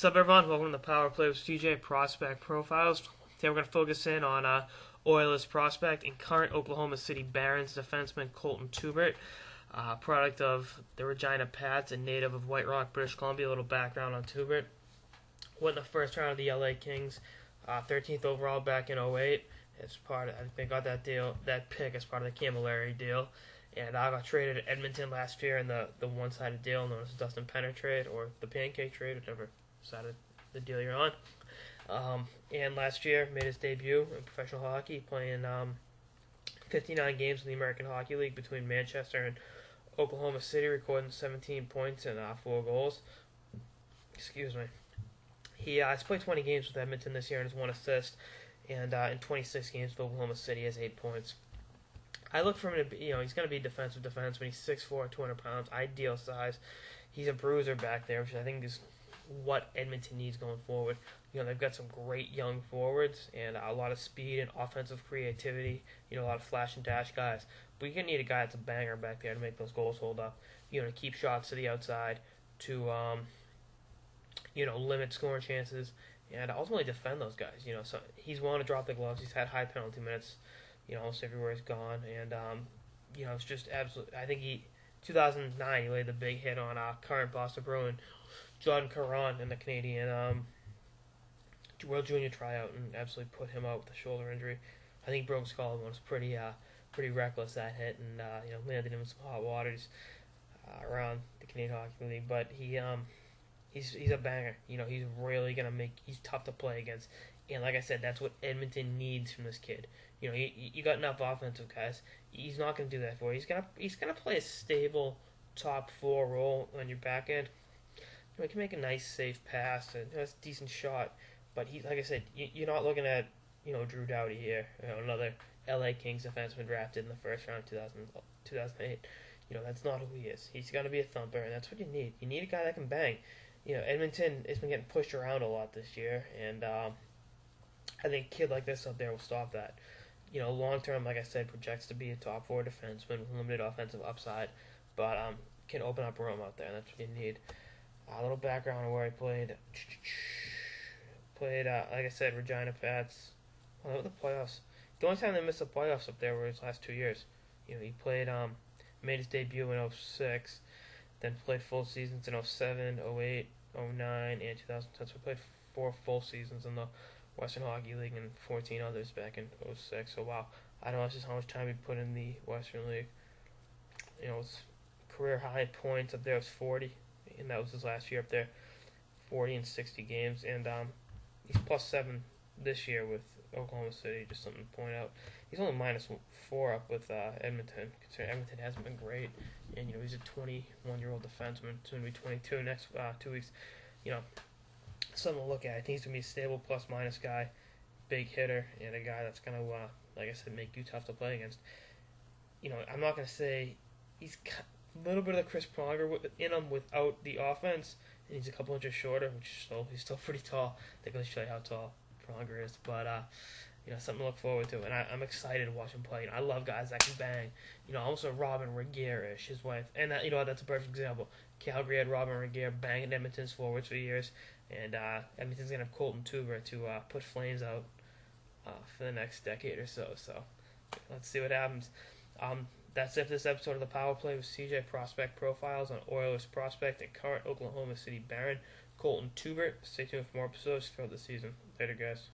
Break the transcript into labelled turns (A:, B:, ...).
A: What's up, everyone? Welcome to the Power Play with CJ Prospect Profiles. Today we're going to focus in on Oilers prospect and current Oklahoma City Barons defenseman Colten Teubert, product of the Regina Pats and native of White Rock, British Columbia. A little background on Teubert. Went in the first round of the LA Kings, 13th overall back in '08. As part of, I think they got that pick as part of the Camilleri deal. And I got traded to Edmonton last year in the one-sided deal known as the Dustin Penner trade, or the pancake trade, whichever side of the deal you're on. And last year made his debut in professional hockey, playing 59 games in the American Hockey League between Manchester and Oklahoma City, recording 17 points and 4 goals. Excuse me. He's played 20 games with Edmonton this year and has 1 assist, and in 26 games with Oklahoma City has 8 points. I look for him to be, he's going to be defensive defenseman. He's 6'4", 200 pounds, ideal size. He's a bruiser back there, which I think is what Edmonton needs going forward. They've got some great young forwards and a lot of speed and offensive creativity. A lot of flash and dash guys. But you're going to need a guy that's a banger back there to make those goals hold up. To keep shots to the outside, to limit scoring chances, and ultimately defend those guys. So he's willing to drop the gloves. He's had high penalty minutes, almost everywhere he's gone, and it's just absolutely. I think 2009 he laid the big hit on current Boston Bruin Jordan Caron in the Canadian World Junior tryout and absolutely put him out with a shoulder injury. I think broke his collarbone. Was pretty reckless, that hit, and landed him in some hot waters around the Canadian Hockey League. But he's a banger. He's really gonna he's tough to play against. And like I said, that's what Edmonton needs from this kid. You got enough offensive guys. He's not gonna do that for you. He's gonna play a stable top 4 role on your back end. He can make a nice, safe pass and has a decent shot. But like I said, you're not looking at Drew Doughty here, another LA Kings defenseman drafted in the first round of 2008. That's not who he is. He's gonna be a thumper, and that's what you need. You need a guy that can bang. Edmonton has been getting pushed around a lot this year, and I think a kid like this up there will stop that. Long term, like I said, projects to be a top 4 defenseman with limited offensive upside, but can open up room out there, and that's what you need. A little background on where he played. Like I said, Regina Pats. The playoffs. The only time they missed the playoffs up there were his last 2 years. He played, made his debut in '06, then played full seasons in '07, '08, '09, and 2010. So he played 4 full seasons in the Western Hockey League and 14 others back in '06. So wow, I don't know just how much time he put in the Western League. His career high points up there was 40, and that was his last year up there, 40 in 60 games, and he's +7 this year with Oklahoma City. Just something to point out. He's only -4 up with Edmonton, considering Edmonton hasn't been great, and he's a 21-year-old defenseman, soon to be 22 next 2 weeks. Something to look at. I think he's gonna be a stable plus-minus guy, big hitter, and a guy that's gonna, like I said, make you tough to play against. I'm not gonna say he's a little bit of the Chris Pronger in him without the offense, and he's a couple inches shorter, which he's still pretty tall. I think I'll show you how tall Pronger is, but something to look forward to, and I'm excited to watch him play. I love guys that can bang. Almost a Robin Regehr-ish, his wife, and that's a perfect example. Calgary had Robin Regehr banging Edmonton's forwards for years, and Edmonton's gonna have Colten Teubert to put flames out for the next decade or so. So let's see what happens. That's it for this episode of the Power Play with CJ Prospect Profiles on Oilers prospect and current Oklahoma City Baron Colten Teubert. Stay tuned for more episodes throughout the season. Later, guys.